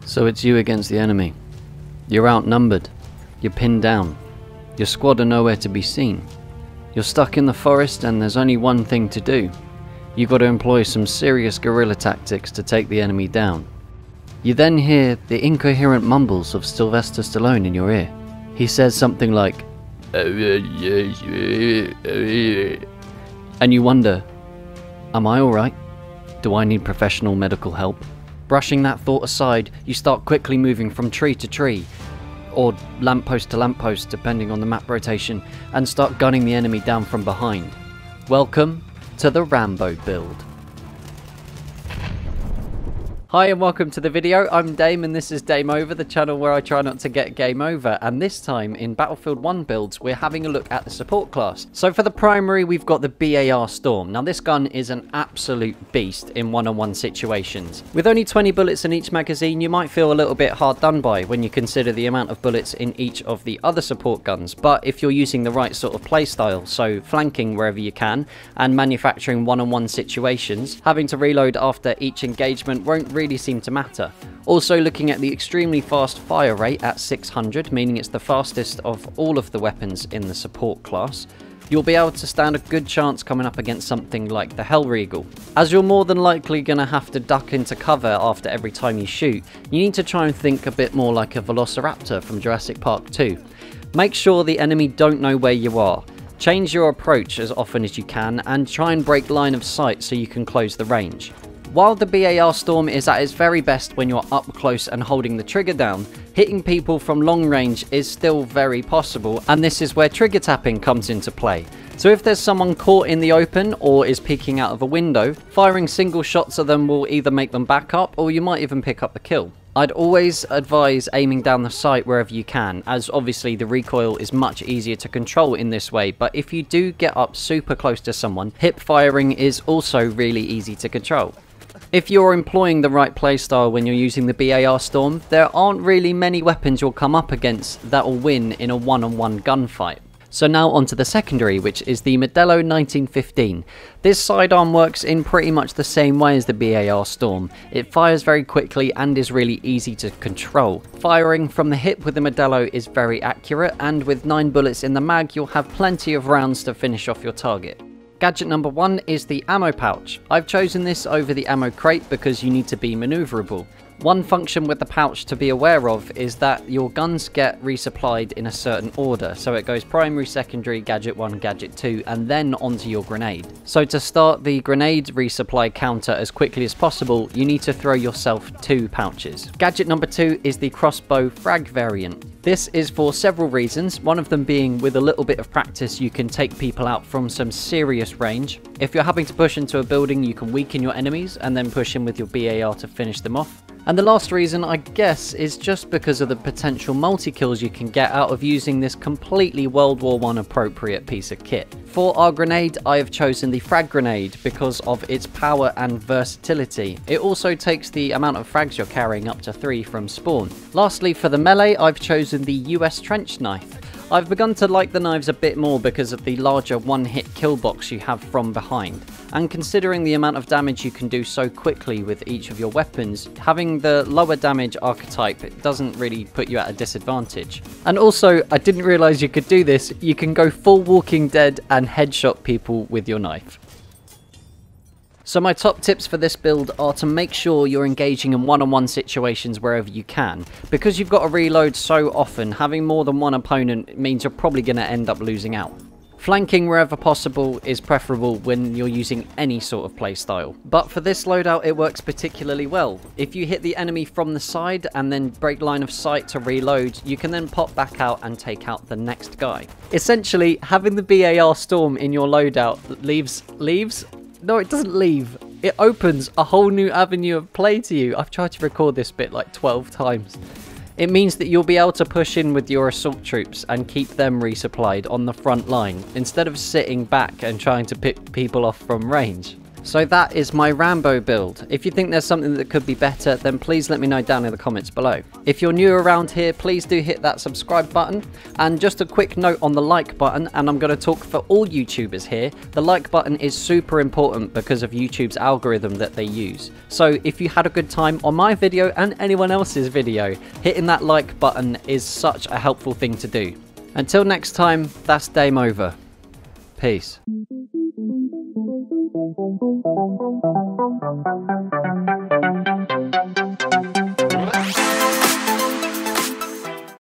So it's you against the enemy. You're outnumbered. You're pinned down. Your squad are nowhere to be seen. You're stuck in the forest and there's only one thing to do. You've got to employ some serious guerrilla tactics to take the enemy down. You then hear the incoherent mumbles of Sylvester Stallone in your ear. He says something like, and you wonder, am I alright? Do I need professional medical help? Brushing that thought aside, you start quickly moving from tree to tree, or lamppost to lamppost depending on the map rotation, and start gunning the enemy down from behind. Welcome to the Rambo build. Hi and welcome to the video. I'm Dame and this is Dame Over, the channel where I try not to get game over, and this time in Battlefield 1 builds we're having a look at the support class. So for the primary we've got the BAR Storm. Now this gun is an absolute beast in one-on-one situations. With only 20 bullets in each magazine you might feel a little bit hard done by when you consider the amount of bullets in each of the other support guns, but if you're using the right sort of playstyle, so flanking wherever you can and manufacturing one-on-one situations, having to reload after each engagement won't really seem to matter. Also looking at the extremely fast fire rate at 600, meaning it's the fastest of all of the weapons in the support class, you'll be able to stand a good chance coming up against something like the Hellriegel. As you're more than likely going to have to duck into cover after every time you shoot, you need to try and think a bit more like a Velociraptor from Jurassic Park 2. Make sure the enemy don't know where you are. Change your approach as often as you can and try and break line of sight so you can close the range. While the BAR Storm is at its very best when you're up close and holding the trigger down, hitting people from long range is still very possible, and this is where trigger tapping comes into play. So if there's someone caught in the open or is peeking out of a window, firing single shots at them will either make them back up or you might even pick up the kill. I'd always advise aiming down the sight wherever you can, as obviously the recoil is much easier to control in this way, but if you do get up super close to someone, hip firing is also really easy to control. If you're employing the right playstyle when you're using the BAR Storm, there aren't really many weapons you'll come up against that will win in a one-on-one gunfight. So now onto the secondary, which is the Modelo 1915. This sidearm works in pretty much the same way as the BAR Storm. It fires very quickly and is really easy to control. Firing from the hip with the Modelo is very accurate, and with 9 bullets in the mag you'll have plenty of rounds to finish off your target. Gadget number 1 is the ammo pouch. I've chosen this over the ammo crate because you need to be maneuverable. One function with the pouch to be aware of is that your guns get resupplied in a certain order, so it goes primary, secondary, gadget 1, gadget 2, and then onto your grenade. So to start the grenade resupply counter as quickly as possible, you need to throw yourself 2 pouches. Gadget number 2 is the crossbow frag variant. This is for several reasons, one of them being with a little bit of practice you can take people out from some serious range. If you're having to push into a building you can weaken your enemies and then push in with your BAR to finish them off. And the last reason, I guess, is just because of the potential multi-kills you can get out of using this completely World War I appropriate piece of kit. For our grenade, I have chosen the frag grenade because of its power and versatility. It also takes the amount of frags you're carrying up to 3 from spawn. Lastly, for the melee, I've chosen the US trench knife. I've begun to like the knives a bit more because of the larger one-hit kill box you have from behind. And considering the amount of damage you can do so quickly with each of your weapons, having the lower damage archetype doesn't really put you at a disadvantage. And also, I didn't realise you could do this, you can go full Walking Dead and headshot people with your knife. So my top tips for this build are to make sure you're engaging in one-on-one situations wherever you can. Because you've got to reload so often, having more than one opponent means you're probably going to end up losing out. Flanking wherever possible is preferable when you're using any sort of playstyle. But for this loadout it works particularly well. If you hit the enemy from the side and then break line of sight to reload, you can then pop back out and take out the next guy. Essentially, having the BAR Storm in your loadout leaves? No, it doesn't leave. It opens a whole new avenue of play to you. I've tried to record this bit like 12 times. It means that you'll be able to push in with your assault troops and keep them resupplied on the front line, instead of sitting back and trying to pick people off from range. So that is my Rambo build. If you think there's something that could be better, then please let me know down in the comments below. If you're new around here, please do hit that subscribe button. And just a quick note on the like button, and I'm going to talk for all YouTubers here. The like button is super important because of YouTube's algorithm that they use. So if you had a good time on my video and anyone else's video, hitting that like button is such a helpful thing to do. Until next time, that's Dame over. Peace.